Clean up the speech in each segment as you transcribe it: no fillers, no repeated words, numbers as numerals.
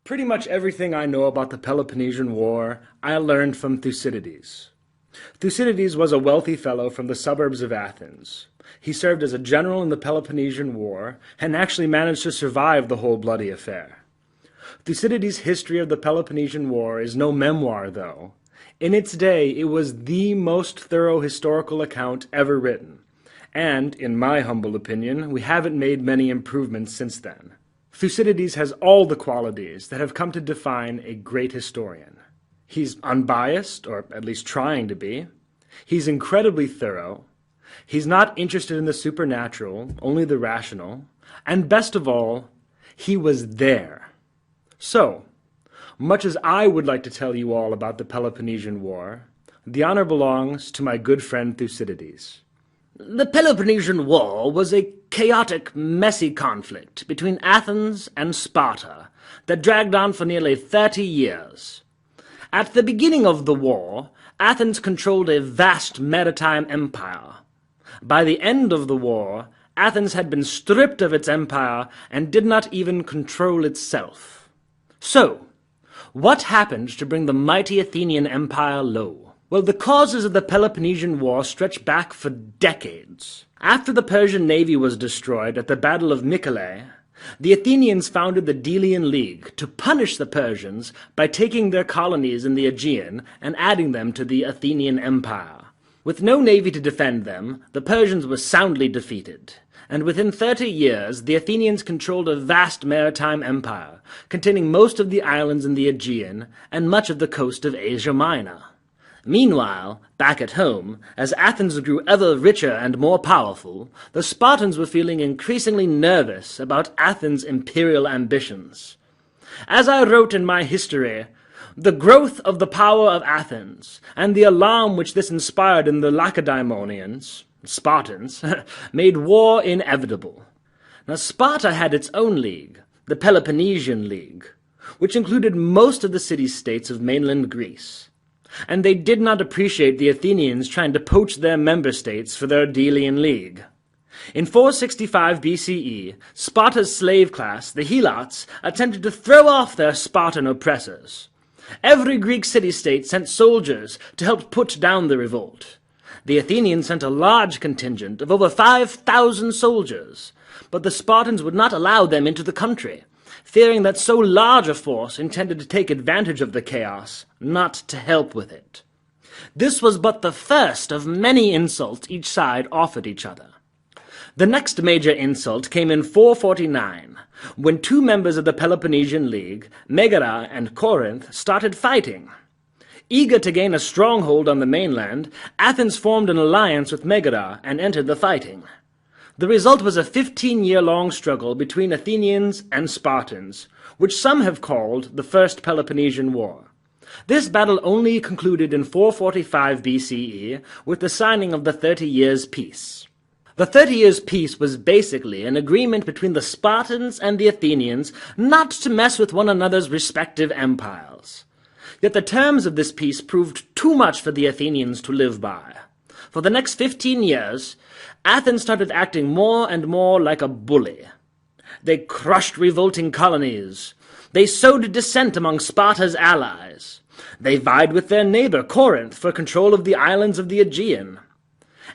Pretty much everything I know about the Peloponnesian War I learned from Thucydides. Thucydides was a wealthy fellow from the suburbs of Athens. He served as a general in the Peloponnesian War and actually managed to survive the whole bloody affair. Thucydides' history of the Peloponnesian War is no memoir, though. In its day, it was the most thorough historical account ever written, and, in my humble opinion, we haven't made many improvements since then. Thucydides has all the qualities that have come to define a great historian. He's unbiased, or at least trying to be. He's incredibly thorough. He's not interested in the supernatural, only the rational. And best of all, he was there. So, much as I would like to tell you all about the Peloponnesian War, the honor belongs to my good friend Thucydides. The Peloponnesian War was a chaotic, messy conflict between Athens and Sparta that dragged on for nearly 30 years. At the beginning of the war, Athens controlled a vast maritime empire. By the end of the war, Athens had been stripped of its empire and did not even control itself. So, what happened to bring the mighty Athenian empire low? Well, the causes of the Peloponnesian War stretch back for decades. After the Persian navy was destroyed at the Battle of Mycale, the Athenians founded the Delian League to punish the Persians by taking their colonies in the Aegean and adding them to the Athenian Empire. With no navy to defend them, the Persians were soundly defeated, and within 30 years the Athenians controlled a vast maritime empire, containing most of the islands in the Aegean and much of the coast of Asia Minor. Meanwhile, back at home, as Athens grew ever richer and more powerful, the Spartans were feeling increasingly nervous about Athens' imperial ambitions. As I wrote in my history, the growth of the power of Athens, and the alarm which this inspired in the Lacedaemonians, Spartans, made war inevitable. Now Sparta had its own league, the Peloponnesian League, which included most of the city-states of mainland Greece. And they did not appreciate the Athenians trying to poach their member states for their Delian League. In 465 BCE, Sparta's slave class, the Helots, attempted to throw off their Spartan oppressors. Every Greek city-state sent soldiers to help put down the revolt. The Athenians sent a large contingent of over 5,000 soldiers, but the Spartans would not allow them into the country, fearing that so large a force intended to take advantage of the chaos, not to help with it. This was but the first of many insults each side offered each other. The next major insult came in 449, when two members of the Peloponnesian League, Megara and Corinth, started fighting. Eager to gain a stronghold on the mainland, Athens formed an alliance with Megara and entered the fighting. The result was a 15-year-long struggle between Athenians and Spartans, which some have called the First Peloponnesian War. This battle only concluded in 445 BCE with the signing of the 30 Years' Peace. The 30 Years' Peace was basically an agreement between the Spartans and the Athenians not to mess with one another's respective empires. Yet the terms of this peace proved too much for the Athenians to live by. For the next 15 years, Athens started acting more and more like a bully. They crushed revolting colonies. They sowed dissent among Sparta's allies. They vied with their neighbor Corinth for control of the islands of the Aegean,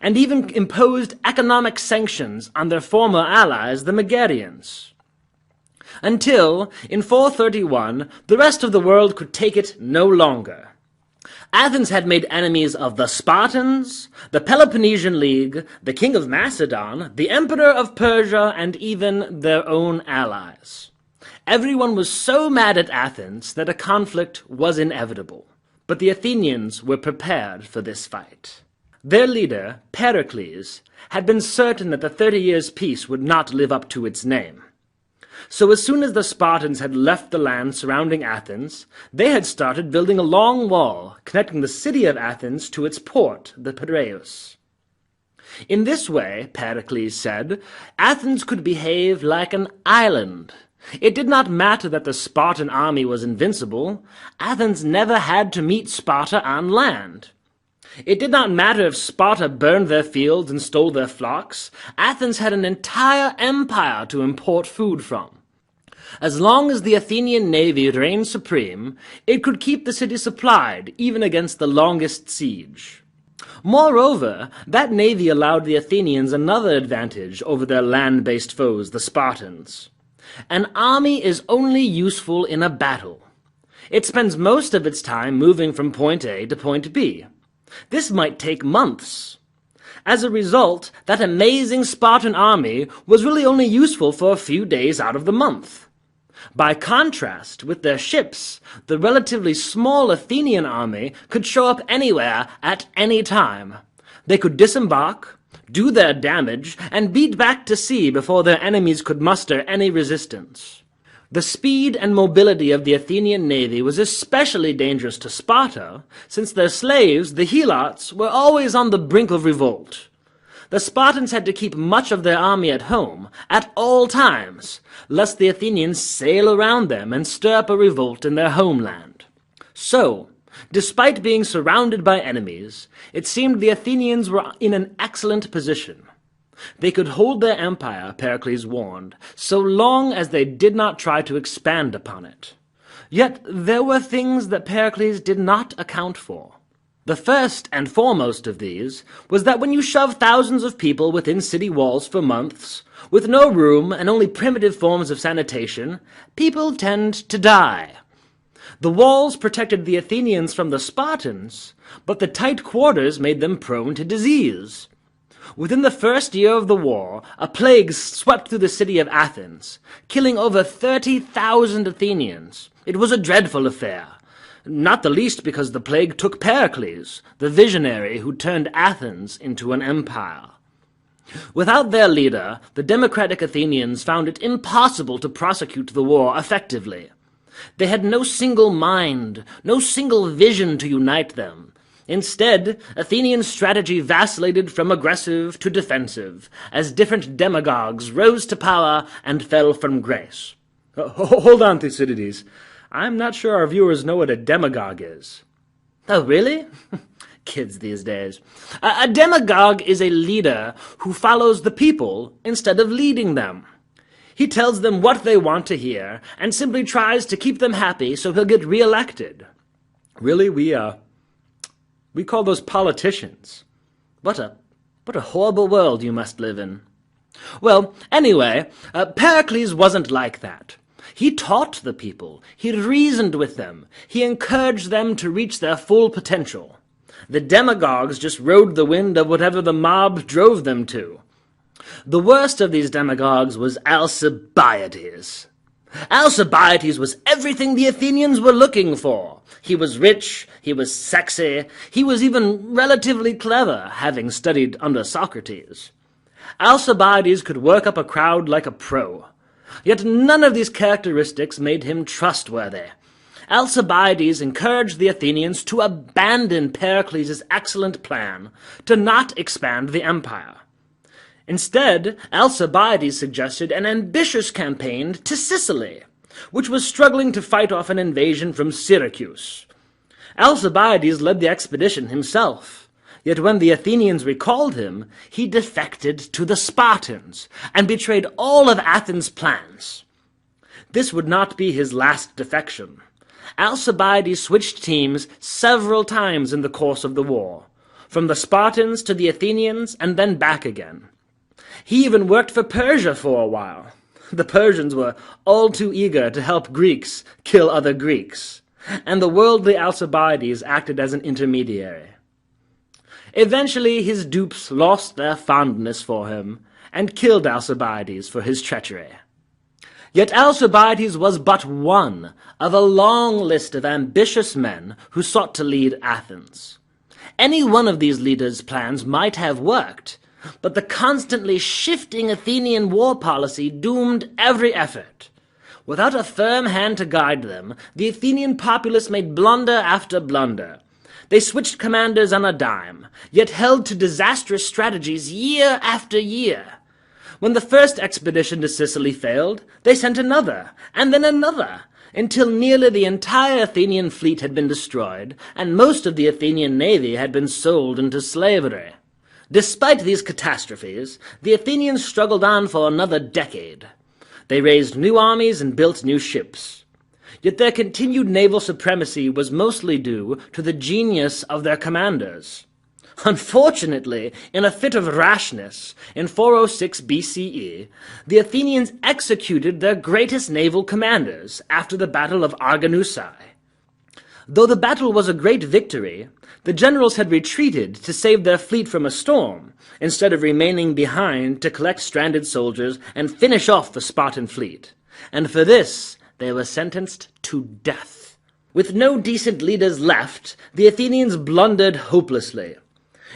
and even imposed economic sanctions on their former allies, the Megarians. Until, in 431, the rest of the world could take it no longer. Athens had made enemies of the Spartans, the Peloponnesian League, the king of Macedon, the emperor of Persia, and even their own allies. Everyone was so mad at Athens that a conflict was inevitable. But the Athenians were prepared for this fight. Their leader, Pericles, had been certain that the 30 Years' Peace would not live up to its name. So as soon as the Spartans had left the land surrounding Athens, they had started building a long wall connecting the city of Athens to its port, the Piraeus. In this way, Pericles said, Athens could behave like an island. It did not matter that the Spartan army was invincible. Athens never had to meet Sparta on land. It did not matter if Sparta burned their fields and stole their flocks. Athens had an entire empire to import food from. As long as the Athenian navy reigned supreme, it could keep the city supplied, even against the longest siege. Moreover, that navy allowed the Athenians another advantage over their land-based foes, the Spartans. An army is only useful in a battle. It spends most of its time moving from point A to point B. This might take months. As a result, that amazing Spartan army was really only useful for a few days out of the month. By contrast, with their ships, the relatively small Athenian army could show up anywhere at any time. They could disembark, do their damage, and beat back to sea before their enemies could muster any resistance. The speed and mobility of the Athenian navy was especially dangerous to Sparta, since their slaves, the Helots, were always on the brink of revolt. The Spartans had to keep much of their army at home, at all times, lest the Athenians sail around them and stir up a revolt in their homeland. So, despite being surrounded by enemies, it seemed the Athenians were in an excellent position. They could hold their empire, Pericles warned, so long as they did not try to expand upon it. Yet there were things that Pericles did not account for. The first and foremost of these was that when you shove thousands of people within city walls for months, with no room and only primitive forms of sanitation, people tend to die. The walls protected the Athenians from the Spartans, but the tight quarters made them prone to disease. Within the first year of the war, a plague swept through the city of Athens, killing over 30,000 Athenians. It was a dreadful affair, not the least because the plague took Pericles, the visionary who turned Athens into an empire. Without their leader, the democratic Athenians found it impossible to prosecute the war effectively. They had no single mind, no single vision to unite them. Instead, Athenian strategy vacillated from aggressive to defensive, as different demagogues rose to power and fell from grace. Hold on, Thucydides. I'm not sure our viewers know what a demagogue is. Oh, really? Kids these days. A demagogue is a leader who follows the people instead of leading them. He tells them what they want to hear and simply tries to keep them happy so he'll get reelected. Really? We call those politicians. What a horrible world you must live in. Well, anyway, Pericles wasn't like that. He taught the people. He reasoned with them. He encouraged them to reach their full potential. The demagogues just rode the wind of whatever the mob drove them to. The worst of these demagogues was Alcibiades. Alcibiades was everything the Athenians were looking for. He was rich, he was sexy, he was even relatively clever, having studied under Socrates. Alcibiades could work up a crowd like a pro. Yet none of these characteristics made him trustworthy. Alcibiades encouraged the Athenians to abandon Pericles' excellent plan to not expand the empire. Instead, Alcibiades suggested an ambitious campaign to Sicily, which was struggling to fight off an invasion from Syracuse. Alcibiades led the expedition himself, yet when the Athenians recalled him, he defected to the Spartans and betrayed all of Athens' plans. This would not be his last defection. Alcibiades switched teams several times in the course of the war, from the Spartans to the Athenians and then back again. He even worked for Persia for a while. The Persians were all too eager to help Greeks kill other Greeks, and the worldly Alcibiades acted as an intermediary. Eventually his dupes lost their fondness for him and killed Alcibiades for his treachery. Yet Alcibiades was but one of a long list of ambitious men who sought to lead Athens. Any one of these leaders' plans might have worked, but the constantly shifting Athenian war policy doomed every effort. Without a firm hand to guide them, the Athenian populace made blunder after blunder. They switched commanders on a dime, yet held to disastrous strategies year after year. When the first expedition to Sicily failed, they sent another, and then another, until nearly the entire Athenian fleet had been destroyed, and most of the Athenian navy had been sold into slavery. Despite these catastrophes, the Athenians struggled on for another decade. They raised new armies and built new ships. Yet their continued naval supremacy was mostly due to the genius of their commanders. Unfortunately, in a fit of rashness, in 406 BCE, the Athenians executed their greatest naval commanders after the Battle of Arginusae. Though the battle was a great victory, the generals had retreated to save their fleet from a storm, instead of remaining behind to collect stranded soldiers and finish off the Spartan fleet. And for this, they were sentenced to death. With no decent leaders left, the Athenians blundered hopelessly.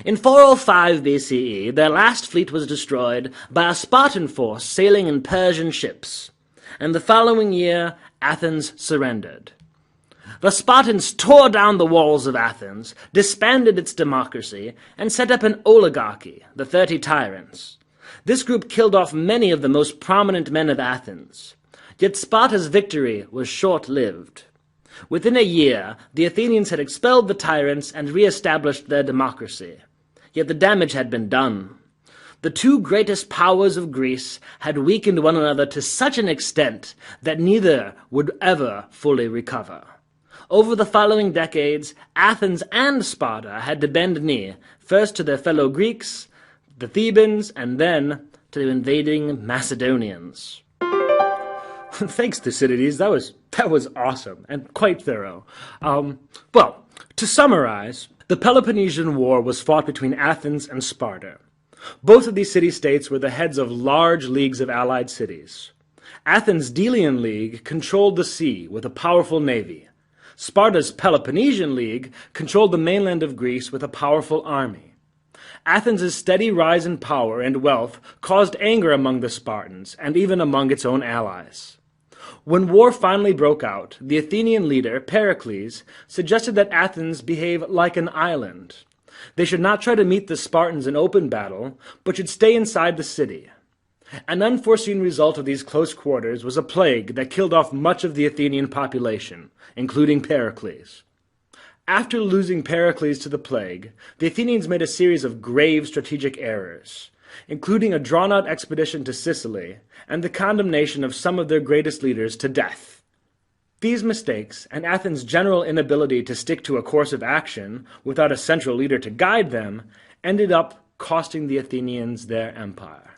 In 405 BCE, their last fleet was destroyed by a Spartan force sailing in Persian ships, and the following year, Athens surrendered. The Spartans tore down the walls of Athens, disbanded its democracy, and set up an oligarchy, the 30 Tyrants. This group killed off many of the most prominent men of Athens. Yet Sparta's victory was short-lived. Within a year, the Athenians had expelled the tyrants and re-established their democracy. Yet the damage had been done. The two greatest powers of Greece had weakened one another to such an extent that neither would ever fully recover. Over the following decades, Athens and Sparta had to bend knee, first to their fellow Greeks, the Thebans, and then to the invading Macedonians. Thanks, Thucydides. That was awesome and quite thorough. Well, to summarize, the Peloponnesian War was fought between Athens and Sparta. Both of these city-states were the heads of large leagues of allied cities. Athens' Delian League controlled the sea with a powerful navy. Sparta's Peloponnesian League controlled the mainland of Greece with a powerful army. Athens' steady rise in power and wealth caused anger among the Spartans and even among its own allies. When war finally broke out, the Athenian leader, Pericles, suggested that Athens behave like an island. They should not try to meet the Spartans in open battle, but should stay inside the city. An unforeseen result of these close quarters was a plague that killed off much of the Athenian population, including Pericles. After losing Pericles to the plague, the Athenians made a series of grave strategic errors, including a drawn-out expedition to Sicily and the condemnation of some of their greatest leaders to death. These mistakes, and Athens' general inability to stick to a course of action without a central leader to guide them, ended up costing the Athenians their empire.